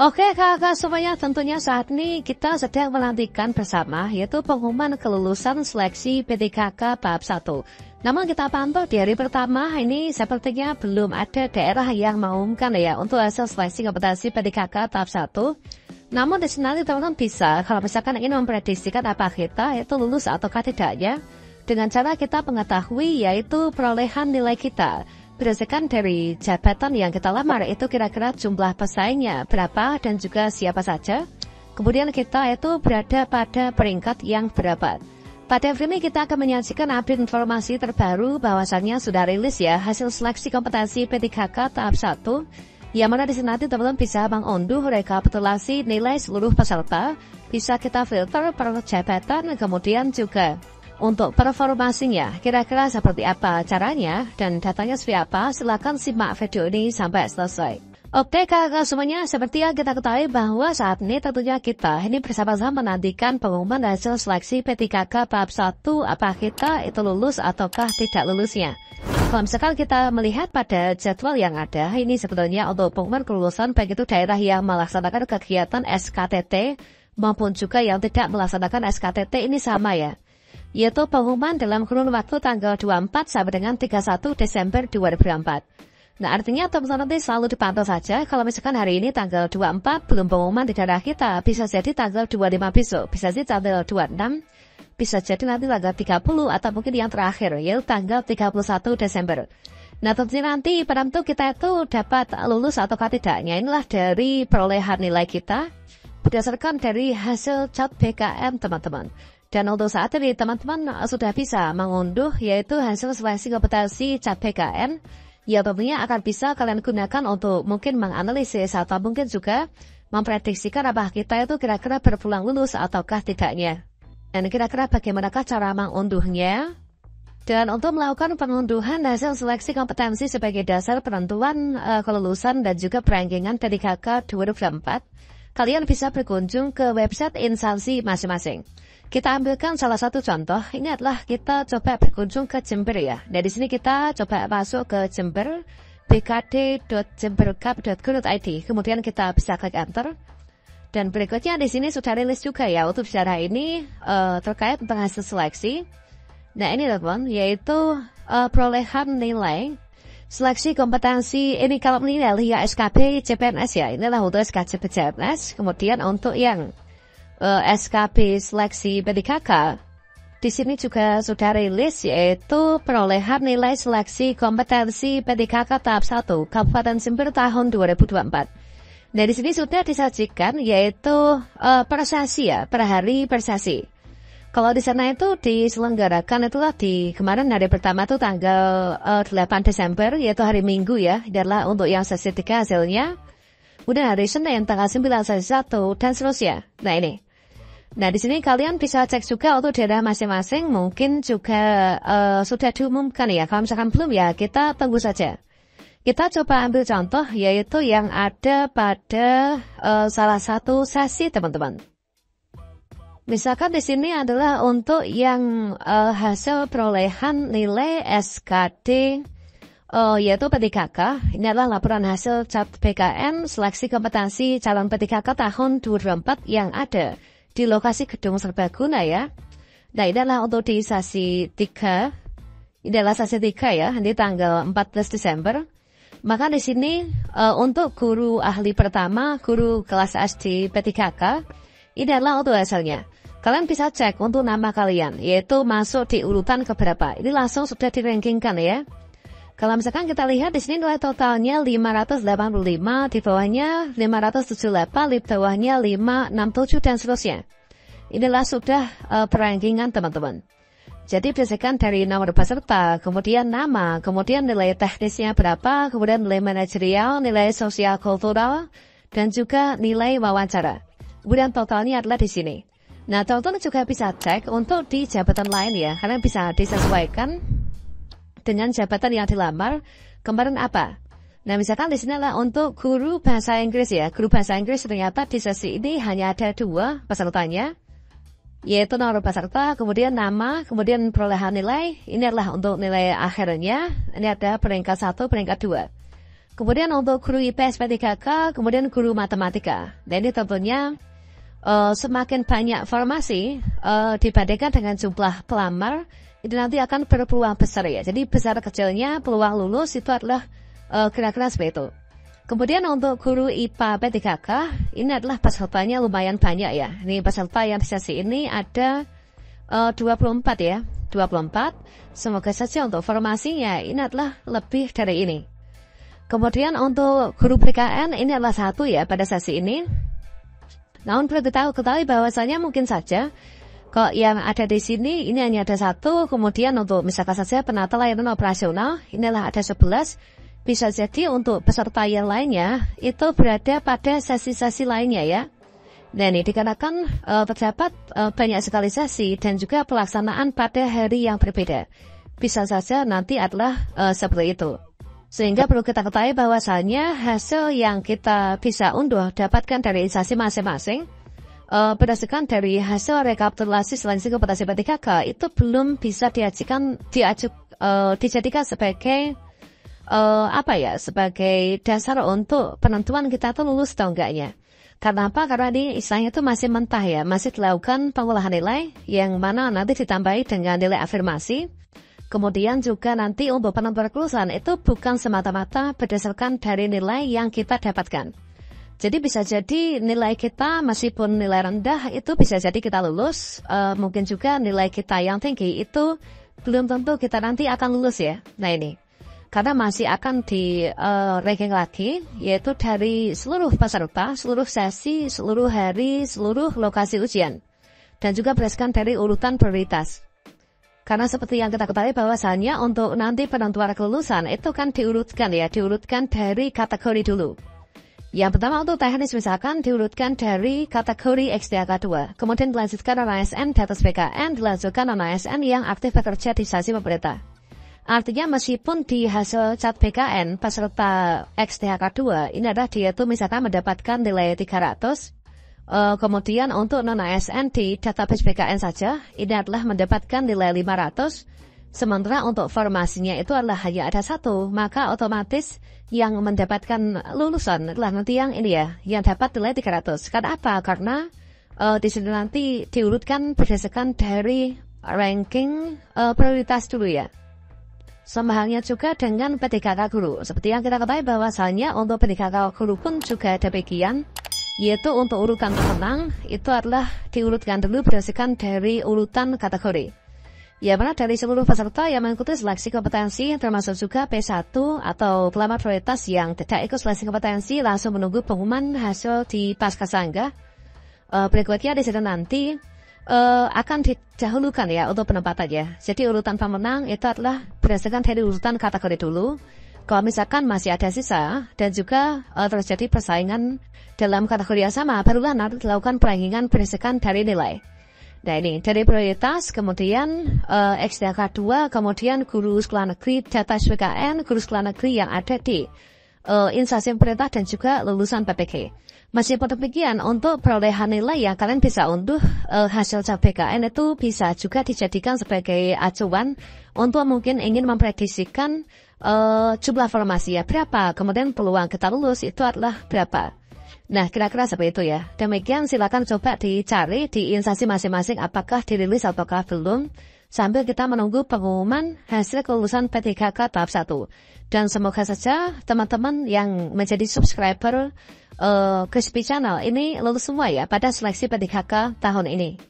Oke kakak semuanya, tentunya saat ini kita sedang menantikan bersama yaitu pengumuman kelulusan seleksi PTKK tahap 1. Namun kita pantau di hari pertama ini sepertinya belum ada daerah yang mengumumkan ya untuk hasil seleksi kompetensi PTKK tahap 1. Namun di sini nanti teman-teman bisa kalau misalkan ingin memprediksikan apa kita yaitu lulus ataukah tidaknya dengan cara kita mengetahui yaitu perolehan nilai kita. Berdasarkan dari jabatan yang kita lamar itu kira-kira jumlah pesaingnya berapa dan juga siapa saja. Kemudian kita itu berada pada peringkat yang berapa. Pada video ini kita akan menyajikan update informasi terbaru bahwasannya sudah rilis ya hasil seleksi kompetensi P3K tahap 1. Yang mana di sini nanti teman-teman bisa mengunduh rekapitulasi nilai seluruh peserta. Bisa kita filter per jabatan kemudian juga untuk performasinya, kira-kira seperti apa caranya dan datanya seperti apa, silakan simak video ini sampai selesai. Oke kakak semuanya, seperti yang kita ketahui bahwa saat ini tentunya kita ini bersama-sama menantikan pengumuman hasil seleksi P3K tahap 1, apa kita itu lulus ataukah tidak lulusnya. Kalau misalkan kita melihat pada jadwal yang ada, ini sebetulnya untuk pengumuman kelulusan baik itu daerah yang melaksanakan kegiatan SKTT maupun juga yang tidak melaksanakan SKTT ini sama ya. Yaitu pengumuman dalam kurun waktu tanggal 24 sampai dengan 31 Desember 2024. Nah artinya teman-teman nanti selalu dipantau saja kalau misalkan hari ini tanggal 24 belum pengumuman di daerah kita, bisa jadi tanggal 25 besok, bisa jadi tanggal 26, bisa jadi nanti tanggal 30 atau mungkin yang terakhir yaitu tanggal 31 Desember. Nah tentunya nanti penentu kita itu dapat lulus atau tidaknya inilah dari perolehan nilai kita berdasarkan dari hasil COT BKM teman-teman. Dan untuk saat ini teman-teman sudah bisa mengunduh yaitu hasil seleksi kompetensi COT BKM yang tentunya akan bisa kalian gunakan untuk mungkin menganalisis atau mungkin juga memprediksikan apa kita itu kira-kira berpulang lulus ataukah tidaknya. Dan kira-kira bagaimanakah cara mengunduhnya? Dan untuk melakukan pengunduhan hasil seleksi kompetensi sebagai dasar penentuan kelulusan dan juga perankingan PTKK 2024, kalian bisa berkunjung ke website instansi masing-masing. Kita ambilkan salah satu contoh, ini adalah kita coba berkunjung ke Jember ya. Dari sini kita coba masuk ke Jember, bkd.jemberkap.go.id. Kemudian kita bisa klik enter. Dan berikutnya di sini sudah rilis juga ya untuk bicara ini terkait tentang hasil seleksi. Nah ini teman-teman, yaitu perolehan nilai seleksi kompetensi ini kalau menilai ya SKP CPNS ya. Inilah untuk SKP CPNS. Kemudian untuk yang SKP seleksi PTKK di sini juga sudah rilis yaitu perolehan nilai seleksi kompetensi PTKK tahap 1 Kabupaten Jember tahun 2024. Nah di sini sudah disajikan yaitu per sesi ya, per hari per sesi. Kalau di sana itu diselenggarakan itulah di kemarin hari pertama itu tanggal 8 Desember yaitu hari Minggu ya, adalah untuk yang sesi 3 hasilnya. Kemudian hari Senin tanggal 9 sesi 1 dan seterusnya. Nah ini. Nah di sini kalian bisa cek juga untuk daerah masing-masing mungkin juga sudah diumumkan ya. Kalau misalkan belum ya kita tunggu saja. Kita coba ambil contoh yaitu yang ada pada salah satu sesi teman-teman. Misalkan di sini adalah untuk yang hasil perolehan nilai SKD yaitu PTKK. Ini adalah laporan hasil COT BKM seleksi kompetensi calon PTKK tahun 2024 yang ada di lokasi Gedung Serbaguna ya. Nah ini adalah untuk di sesi 3. Ini adalah sesi 3 ya, di tanggal 14 Desember. Maka di sini untuk guru ahli pertama, guru kelas SD P3K, ini adalah untuk hasilnya. Kalian bisa cek untuk nama kalian, yaitu masuk di urutan keberapa. Ini langsung sudah dirankingkan ya. Kalau misalkan kita lihat di sini nilai totalnya 585, di bawahnya 578, di bawahnya 567 dan seterusnya. Inilah sudah perankingan teman-teman. Jadi berdasarkan dari nomor peserta, kemudian nama, kemudian nilai teknisnya berapa, kemudian nilai manajerial, nilai sosial kultural, dan juga nilai wawancara. Kemudian totalnya adalah di sini. Nah, teman-teman juga bisa cek untuk di jabatan lain ya, karena bisa disesuaikan dengan jabatan yang dilamar kemarin apa. Nah misalkan di sini adalah untuk guru bahasa Inggris ya. Guru bahasa Inggris ternyata di sesi ini hanya ada 2 pesertanya, yaitu nomor peserta, kemudian nama, kemudian perolehan nilai. Ini adalah untuk nilai akhirnya. Ini ada peringkat 1, peringkat 2. Kemudian untuk guru IPS P3K, kemudian guru matematika. Dan ini tentunya semakin banyak formasi dibandingkan dengan jumlah pelamar, itu nanti akan berpeluang besar ya. Jadi besar kecilnya peluang lulus itu adalah kira-kira seperti itu. Kemudian untuk guru IPA P3K, ini adalah pesertanya lumayan banyak ya. Ini peserta yang di sesi ini ada 24 ya, 24. Semoga saja untuk formasinya ini adalah lebih dari ini. Kemudian untuk guru PKN ini adalah 1 ya pada sesi ini. Namun perlu ketahui bahwasanya mungkin saja kok yang ada di sini ini hanya ada 1. Kemudian untuk misalkan saja penata layanan operasional inilah ada 11. Bisa jadi untuk peserta yang lainnya itu berada pada sesi-sesi lainnya ya. Dan ini dikarenakan terdapat banyak sekali sesi dan juga pelaksanaan pada hari yang berbeda. Bisa saja nanti adalah seperti itu. Sehingga perlu kita ketahui bahwasannya hasil yang kita bisa unduh dapatkan dari instansi masing-masing berdasarkan dari hasil rekapitulasi seleksi kompetensi P3K itu belum bisa dijadikan sebagai sebagai dasar untuk penentuan kita tuh lulus atau enggaknya. Karena apa? Karena ini istilahnya itu masih mentah ya, masih dilakukan pengolahan nilai yang mana nanti ditambahi dengan nilai afirmasi. Kemudian juga nanti untuk penentuan kelulusan itu bukan semata-mata berdasarkan dari nilai yang kita dapatkan. Jadi bisa jadi nilai kita meskipun nilai rendah itu bisa jadi kita lulus. Mungkin juga nilai kita yang tinggi itu belum tentu kita nanti akan lulus ya. Nah ini, karena masih akan di ranking lagi, yaitu dari seluruh peserta, seluruh sesi, seluruh hari, seluruh lokasi ujian. Dan juga berdasarkan dari urutan prioritas. Karena seperti yang kita ketahui bahwasannya untuk nanti penentuan kelulusan itu kan diurutkan dari kategori dulu. Yang pertama untuk teknis misalkan diurutkan dari kategori XDK 2, kemudian dilanjutkan non-ASN di atas PKN, dilanjutkan non-ASN yang aktif bekerja di instansi pemerintah. Artinya meskipun di hasil cat PKN peserta XDK 2 ini adalah dia itu misalkan mendapatkan nilai 300, kemudian untuk non-ASN di database PKN saja, ini adalah mendapatkan nilai 500, sementara untuk formasinya itu adalah hanya ada 1, maka otomatis yang mendapatkan lulusan adalah nanti yang ini ya, yang dapat nilai 300. Karena apa? Karena di sini nanti diurutkan berdasarkan dari ranking prioritas dulu ya. Sama halnya juga dengan P3K guru. Seperti yang kita ketahui bahwasannya untuk P3K guru pun juga ada bagian, yaitu untuk urutan pemenang itu adalah diurutkan dulu berdasarkan dari urutan kategori. Ya mana dari seluruh peserta yang mengikuti seleksi kompetensi termasuk juga P1 atau pelamar prioritas yang tidak ikut seleksi kompetensi langsung menunggu pengumuman hasil di Paskasangga. Berikutnya di sini nanti akan didahulukan ya untuk penempatannya. Jadi urutan pemenang itu adalah berdasarkan dari urutan kategori dulu. Kalau misalkan masih ada sisa dan juga terjadi persaingan dalam kategori yang sama, barulah nanti dilakukan perankingan berdasarkan dari nilai. Nah ini dari prioritas, kemudian XDK 2, kemudian guru sekolah negeri, data SPKN, guru sekolah negeri yang ada di instansi pemerintah dan juga lulusan PPK. Meskipun demikian, untuk perolehan nilai yang kalian bisa unduh hasil CPKN itu bisa juga dijadikan sebagai acuan untuk mungkin ingin memprediksikan jumlah formasi ya berapa, kemudian peluang kita lulus itu adalah berapa. Nah, kira-kira seperti itu ya. Demikian silakan coba dicari di instansi masing-masing apakah dirilis ataukah belum, sambil kita menunggu pengumuman hasil kelulusan P3K tahap 1. Dan semoga saja teman-teman yang menjadi subscriber Crispy Channel ini lulus semua ya pada seleksi P3K tahun ini.